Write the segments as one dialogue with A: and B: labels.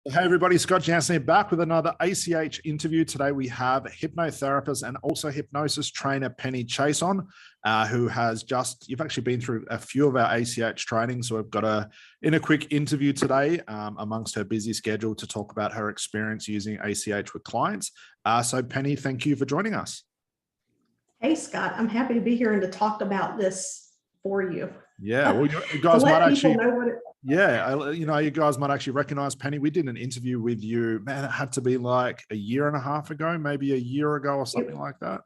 A: Hey everybody, Scott Jansen here, back with another ACH interview. Today we have hypnotherapist and also hypnosis trainer Penny Chase on, you've actually been through a few of our ACH trainings. So we've got a quick interview today amongst her busy schedule to talk about her experience using ACH with clients. So Penny, thank you for joining us.
B: Hey Scott, I'm happy to be here and to talk about this for you.
A: Yeah, well, you guys might actually
B: know what
A: you guys might actually recognize Penny. We did an interview with you, man. It had to be like a year and a half ago, maybe a year ago or something like that.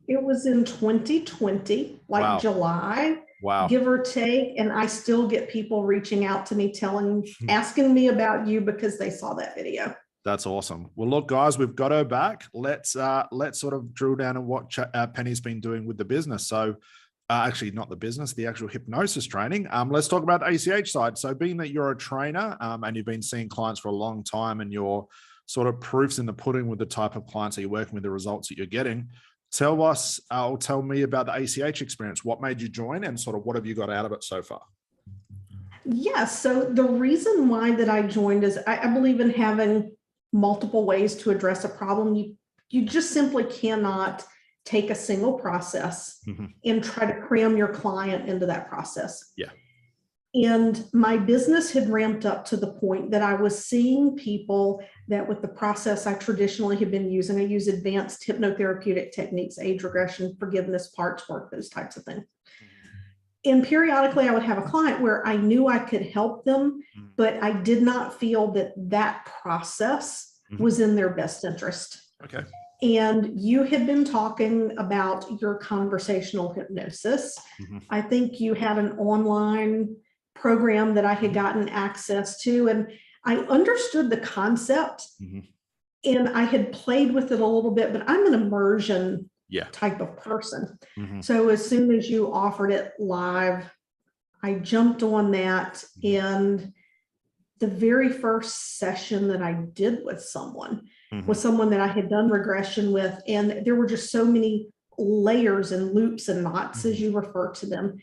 B: It was in 2020, like
A: Wow.
B: July,
A: Wow.
B: give or take. And I still get people reaching out to me, asking me about you because they saw that video.
A: That's awesome. Well, look, guys, we've got her back. Let's sort of drill down on what Penny's been doing with the business. So actually not the business, the actual hypnosis training. Let's talk about the ACH side. So being that you're a trainer and you've been seeing clients for a long time and you're sort of proofs in the pudding with the type of clients that you're working with, the results that you're getting, tell me about the ACH experience. What made you join and sort of what have you got out of it so far?
B: Yes. So the reason why that I joined is I believe in having multiple ways to address a problem. You just simply cannot take a single process and try to cram your client into that process.
A: Yeah.
B: And my business had ramped up to the point that I was seeing people that with the process I traditionally have been using, I use advanced hypnotherapeutic techniques, age regression, forgiveness, parts work, those types of things. And periodically I would have a client where I knew I could help them, but I did not feel that that process was in their best interest.
A: Okay.
B: And you had been talking about your conversational hypnosis. I think you had an online program that I had gotten access to, and I understood the concept and I had played with it a little bit, but I'm an immersion type of person. So as soon as you offered it live, I jumped on that. And the very first session that I did with someone was someone that I had done regression with. And there were just so many layers and loops and knots, as you refer to them.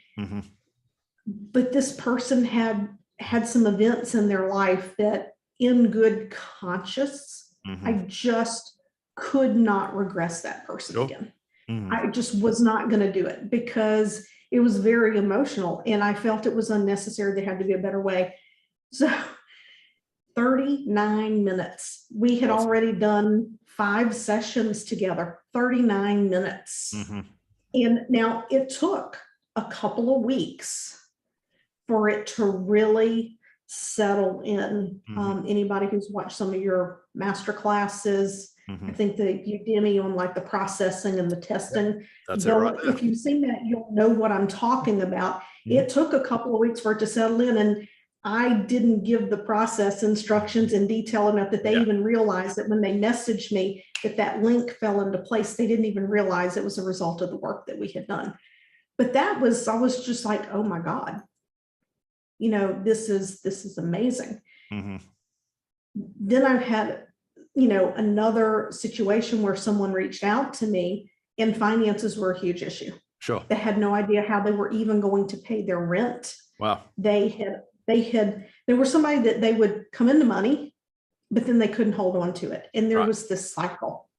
B: But this person had some events in their life that in good conscience, I just could not regress that person again. I just was not going to do it because it was very emotional and I felt it was unnecessary. There had to be a better way. So 39 minutes. We had already done 5 sessions together, 39 minutes. And now it took a couple of weeks for it to really settle in. Anybody who's watched some of your master classes, I think the Udemy on like the processing and the testing.
A: That's it right there.
B: If you've seen that, you'll know what I'm talking about. It took a couple of weeks for it to settle in, and I didn't give the process instructions in detail enough that they even realized that when they messaged me that link fell into place. They didn't even realize it was a result of the work that we had done. But I was just like, oh my God, this is amazing. Then I've had, another situation where someone reached out to me and finances were a huge issue.
A: Sure.
B: They had no idea how they were even going to pay their rent.
A: Wow.
B: There was somebody that they would come into money, but then they couldn't hold on to it. And there was this cycle.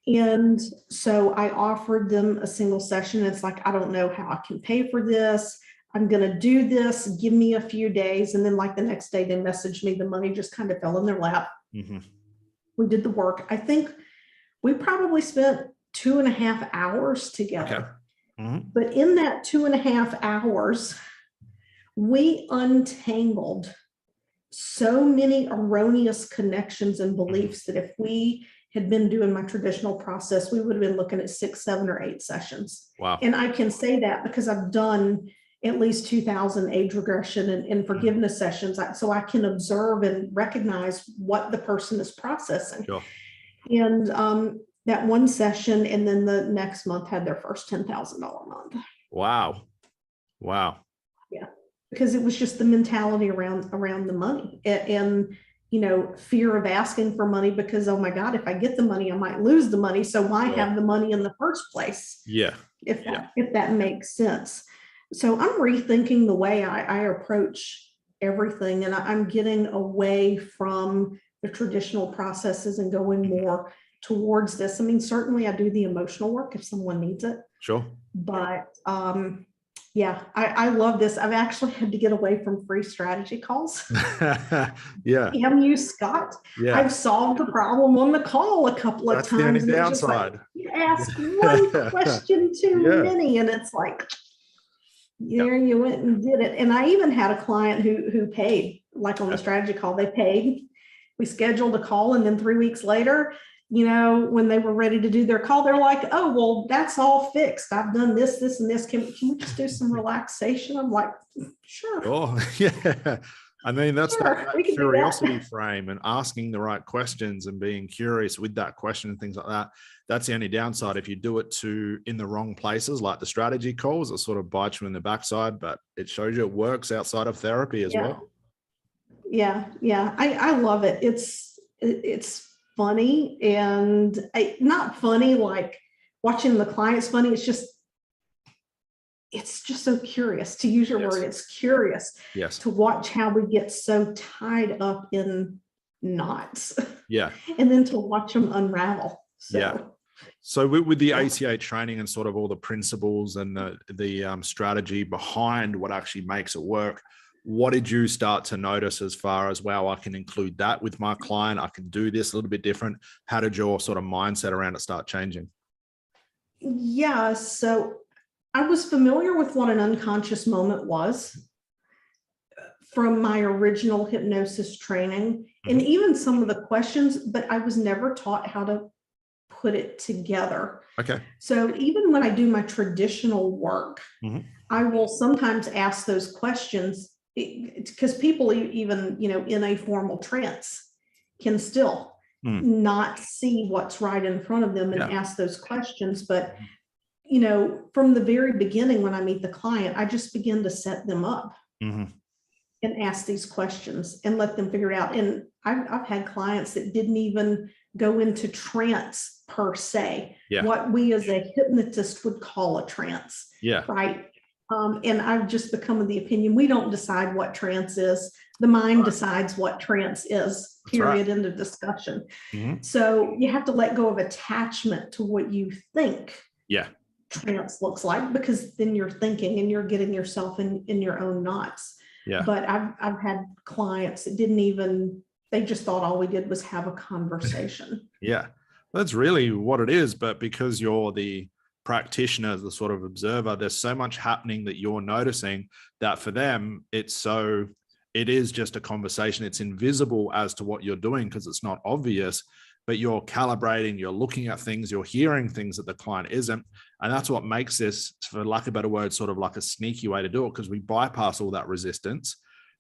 B: And so I offered them a single session. It's like, I don't know how I can pay for this. I'm going to do this. Give me a few days. And then like the next day they messaged me, the money just kind of fell in their lap. We did the work. I think we probably spent 2.5 hours together. But in that 2.5 hours, we untangled so many erroneous connections and beliefs that if we had been doing my traditional process, we would have been looking at 6, 7, or 8 sessions.
A: Wow.
B: And I can say that because I've done at least 2,000 age regression and forgiveness sessions. So I can observe and recognize what the person is processing.
A: Sure.
B: And that one session, and then the next month had their first $10,000 month.
A: Wow. Wow.
B: Yeah. Because it was just the mentality around the money and fear of asking for money because, oh my God, if I get the money, I might lose the money. So why have the money in the first place?
A: Yeah.
B: If that makes sense. So I'm rethinking the way I approach everything, and I'm getting away from the traditional processes and going more towards this. I mean, certainly I do the emotional work if someone needs it.
A: Sure.
B: But yeah, I love this. I've actually had to get away from free strategy calls.
A: Yeah.
B: You, Scott.
A: Yeah.
B: I've solved the problem on the call a couple of
A: That's
B: times.
A: the only
B: And it's just like,
A: downside.
B: you ask one question too many, and it's like, there you went and did it. And I even had a client who paid, like on the strategy call, they paid. We scheduled a call, and then 3 weeks later, you know, when they were ready to do their call, they're like, oh, well, that's all fixed. I've done this, this, and this. Can we just do some relaxation? I'm like, sure.
A: Oh, yeah. I mean, that's
B: Sure,
A: that curiosity frame and asking the right questions and being curious with that question and things like that. That's the only downside. If you do it in the wrong places, like the strategy calls, it sort of bites you in the backside, but it shows you it works outside of therapy as well.
B: Yeah. I love it. It's funny, and not funny like watching the clients funny. It's just so curious, to use your word. It's curious to watch how we get so tied up in knots. Yeah. And then to watch them unravel.
A: So with the ACH training and sort of all the principles and the strategy behind what actually makes it work, what did you start to notice as far as, wow, I can include that with my client, I can do this a little bit different? How did your sort of mindset around it start changing?
B: Yeah, so I was familiar with what an unconscious moment was from my original hypnosis training, and even some of the questions, but I was never taught how to put it together.
A: Okay.
B: So even when I do my traditional work, I will sometimes ask those questions, because people even, you know, in a formal trance can still not see what's right in front of them and ask those questions. But, you know, from the very beginning, when I meet the client, I just begin to set them up and ask these questions and let them figure it out. And I've had clients that didn't even go into trance per se, what we as a hypnotist would call a trance. Right. And I've just become of the opinion, we don't decide what trance is. The mind decides what trance is, period, end of discussion. So you have to let go of attachment to what you think trance looks like, because then you're thinking and you're getting yourself in your own knots. But I've had clients that they just thought all we did was have a conversation.
A: That's really what it is. But because you're the practitioner, the sort of observer, there's so much happening that you're noticing that for them, it is just a conversation. It's invisible as to what you're doing because it's not obvious, but you're calibrating, you're looking at things, you're hearing things that the client isn't. And that's what makes this, for lack of a better word, sort of like a sneaky way to do it, because we bypass all that resistance.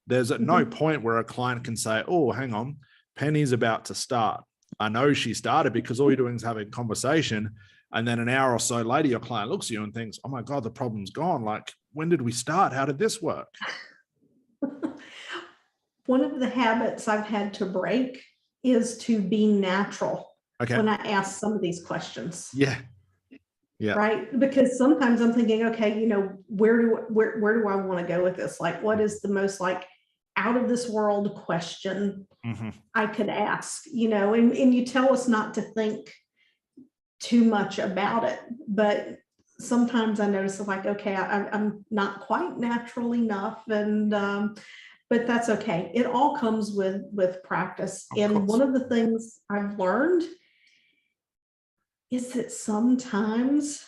A: There's at no point where a client can say, oh, hang on, Penny's about to start. I know she started, because all you're doing is having a conversation. And then an hour or so later, your client looks at you and thinks, oh my God, the problem's gone. Like, when did we start? How did this work?
B: One of the habits I've had to break is to be natural when I ask some of these questions. Right. Because sometimes I'm thinking, okay, you know, where do I want to go with this? Like, what is the most like out of this world question I could ask, you know, and you tell us not to think too much about it, but sometimes I notice like, okay, I'm not quite natural enough, and but that's okay. It all comes with practice. And one of the things I've learned is that sometimes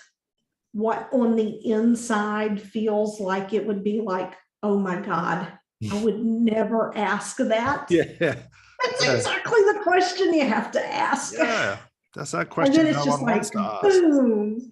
B: what on the inside feels like it would be like, oh my God, I would never ask that. That's exactly the question you have to ask.
A: That's that question.
B: And then it's just like, boom.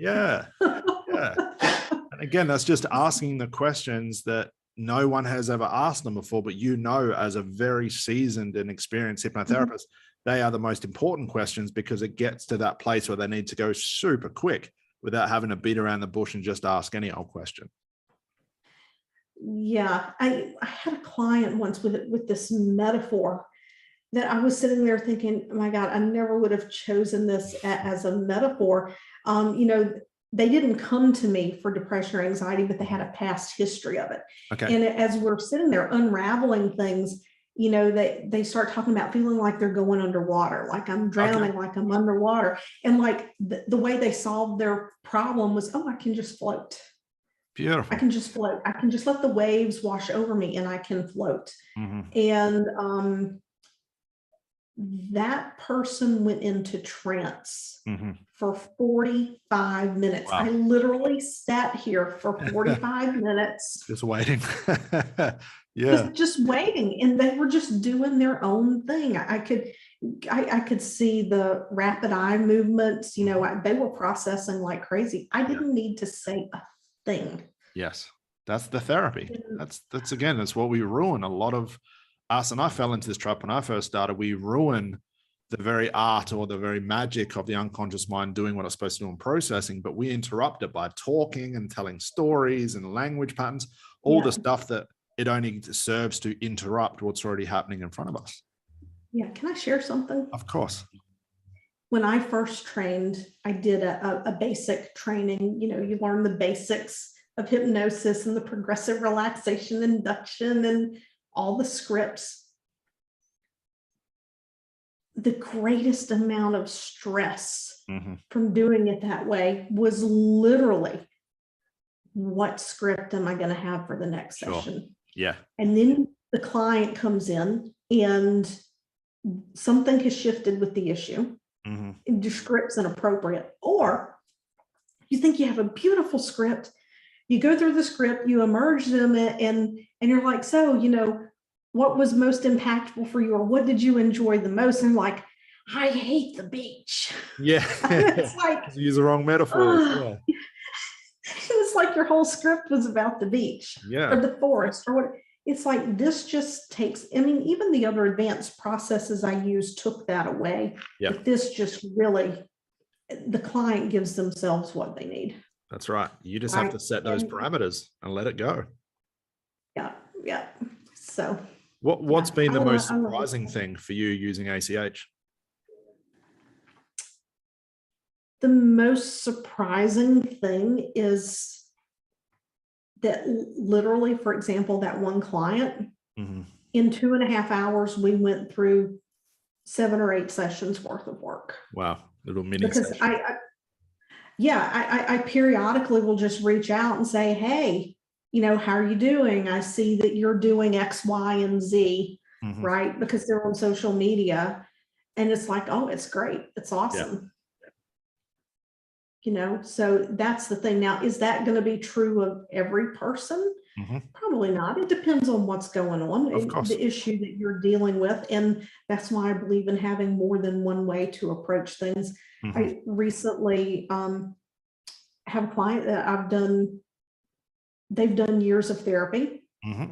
A: And again, that's just asking the questions that no one has ever asked them before, but you know, as a very seasoned and experienced hypnotherapist, they are the most important questions, because it gets to that place where they need to go super quick without having to beat around the bush and just ask any old question.
B: Yeah, I had a client once with this metaphor that I was sitting there thinking, oh my God, I never would have chosen this as a metaphor. You know, they didn't come to me for depression or anxiety, but they had a past history of it. And as we're sitting there unraveling things, they start talking about feeling like they're going underwater, like I'm drowning, like I'm underwater. And like the way they solved their problem was, oh, I can just float.
A: Beautiful.
B: I can just float. I can just let the waves wash over me and I can float. And that person went into trance for 45 minutes. Wow. I literally sat here for 45 minutes.
A: Just waiting. Yeah.
B: Just waiting. And they were just doing their own thing. I could see the rapid eye movements. They were processing like crazy. I didn't need to say a thing.
A: Yes. That's the therapy. That's again, that's what we ruin. A lot of us, and I fell into this trap when I first started, we ruin the very art or the very magic of the unconscious mind doing what it's supposed to do in processing, but we interrupt it by talking and telling stories and language patterns, all the stuff that it only serves to interrupt what's already happening in front of us.
B: Yeah. Can I share something?
A: Of course.
B: When I first trained, I did a basic training. You learn the basics of hypnosis and the progressive relaxation induction and all the scripts. The greatest amount of stress from doing it that way was literally, what script am I going to have for the next session?
A: Yeah.
B: And then the client comes in and something has shifted with the issue. The script's inappropriate. Or you think you have a beautiful script, you go through the script, you emerge them, and you're like, so, what was most impactful for you, or what did you enjoy the most? And like, I hate the beach.
A: Yeah.
B: It's like,
A: use the wrong metaphors. Yeah.
B: It was like your whole script was about the beach or the forest or what. It's like, this just takes, even the other advanced processes I use took that away.
A: Yeah.
B: But this just really, the client gives themselves what they need.
A: That's right. You just have to set those parameters and let it go.
B: Yeah. Yeah. So
A: what's been the most surprising thing for you using ACH?
B: The most surprising thing is that literally, for example, that one client, in 2.5 hours, we went through 7 or 8 sessions worth of work.
A: Wow. Little mini
B: because
A: session.
B: I periodically will just reach out and say, hey, how are you doing? I see that you're doing X, Y, and Z, right? Because they're on social media. And it's like, oh, it's great. It's awesome. So that's the thing. Now, is that going to be true of every person? Probably not. It depends on what's going on, the issue that you're dealing with. And that's why I believe in having more than one way to approach things. I recently have a client that they've done years of therapy.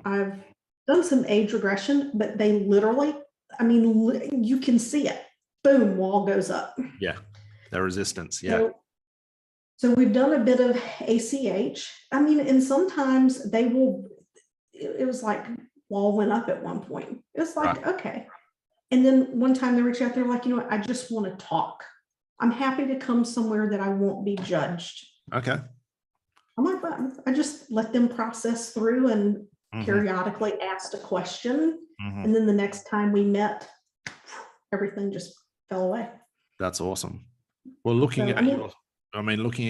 B: I've done some age regression, but they literally, you can see it. Boom, wall goes up.
A: Yeah, the resistance. Yeah.
B: So we've done a bit of ACH. And sometimes it was like wall went up at one point. It was like, okay. And then one time they reached out, they're like, I just want to talk. I'm happy to come somewhere that I won't be judged.
A: Okay.
B: I'm like, I just let them process through and periodically asked a question. And then the next time we met, everything just fell away.
A: That's awesome. Well, looking at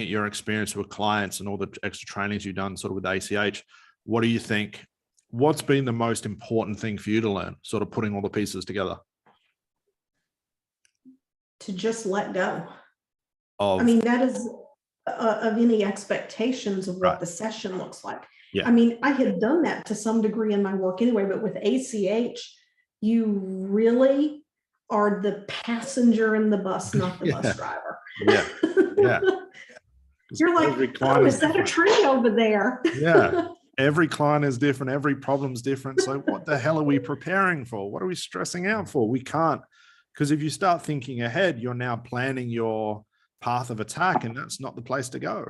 A: your experience with clients and all the extra trainings you've done sort of with ACH, what do you think? What's been the most important thing for you to learn, sort of putting all the pieces together?
B: To just let go.
A: That
B: is of any expectations of what the session looks like.
A: Yeah.
B: I had done that to some degree in my work anyway, but with ACH, you really are the passenger in the bus, not the bus driver.
A: Yeah. Yeah.
B: You're like, oh, is that a tree over there?
A: Yeah. Every client is different. Every problem's different. So what the hell are we preparing for? What are we stressing out for? We can't, because if you start thinking ahead, you're now planning your path of attack, and that's not the place to go.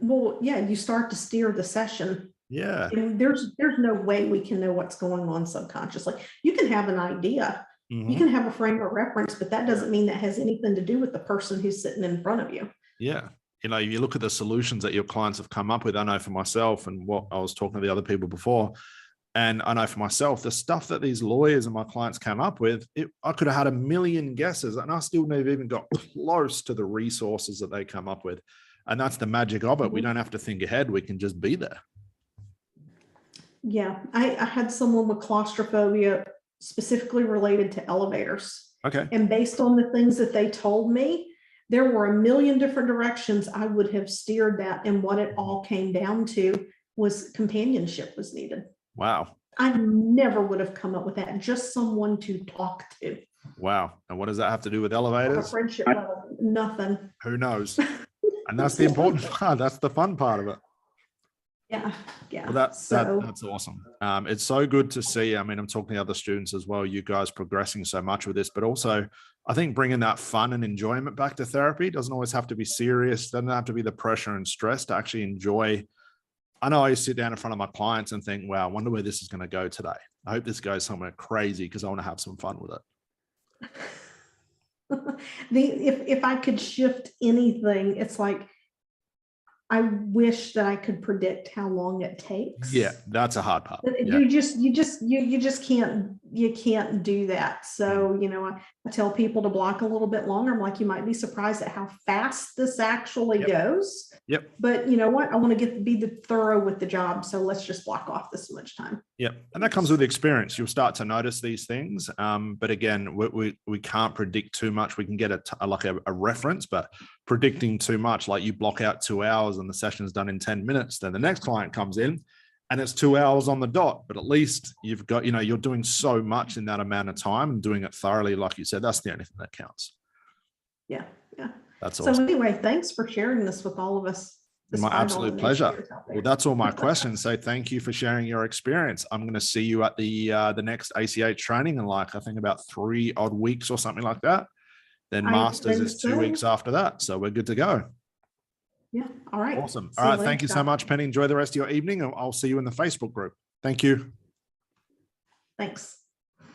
B: Well, yeah, you start to steer the session.
A: Yeah.
B: And there's no way we can know what's going on subconsciously. You can have an idea. You can have a frame of reference, but that doesn't mean that has anything to do with the person who's sitting in front of you.
A: Yeah. You look at the solutions that your clients have come up with. I know for myself, and what I was talking to the other people before, And I know for myself, the stuff that these lawyers and my clients came up with, I could have had a million guesses and I still never even got close to the resources that they come up with. And that's the magic of it. We don't have to think ahead. We can just be there.
B: Yeah. I had someone with claustrophobia specifically related to elevators.
A: Okay.
B: And based on the things that they told me, there were a million different directions I would have steered that. And what it all came down to was companionship was needed.
A: Wow.
B: I never would have come up with that. Just someone to talk to.
A: Wow. And what does that have to do with elevators?
B: A friendship level, nothing.
A: Who knows? And that's the important part. That's the fun part of it.
B: Yeah. Yeah.
A: Well, that's awesome. It's so good to see. I mean, I'm talking to other students as well, you guys progressing so much with this, but also I think bringing that fun and enjoyment back to therapy. Doesn't always have to be serious. Doesn't have to be the pressure and stress, to actually enjoy. I know I sit down in front of my clients and think, wow, I wonder where this is going to go today. I hope this goes somewhere crazy because I want to have some fun with it.
B: If I could shift anything, it's like, I wish that I could predict how long it takes.
A: Yeah, that's a hard part.
B: You just can't do that. So, I tell people to block a little bit longer. I'm like, you might be surprised at how fast this actually goes.
A: Yep.
B: But you know what? I want to be thorough with the job. So let's just block off this much time.
A: Yep. And that comes with experience. You'll start to notice these things. But again, we can't predict too much. We can get a reference, but predicting too much, like you block out 2 hours and the session is done in 10 minutes, then the next client comes in and it's 2 hours on the dot, but at least you've got, you're doing so much in that amount of time and doing it thoroughly. Like you said, that's the only thing that counts.
B: Yeah. Yeah.
A: That's
B: awesome.
A: awesome.
B: So anyway, thanks for sharing this with all of us.
A: My absolute pleasure. Well, that's all my questions. So thank you for sharing your experience. I'm going to see you at the next ACH training in I think about 3 odd weeks or something like that. Then Masters is 2 weeks after that. So we're good to go.
B: Yeah. All right.
A: Awesome. All right. Thank you so much, Penny. Enjoy the rest of your evening. I'll see you in the Facebook group. Thank you.
B: Thanks.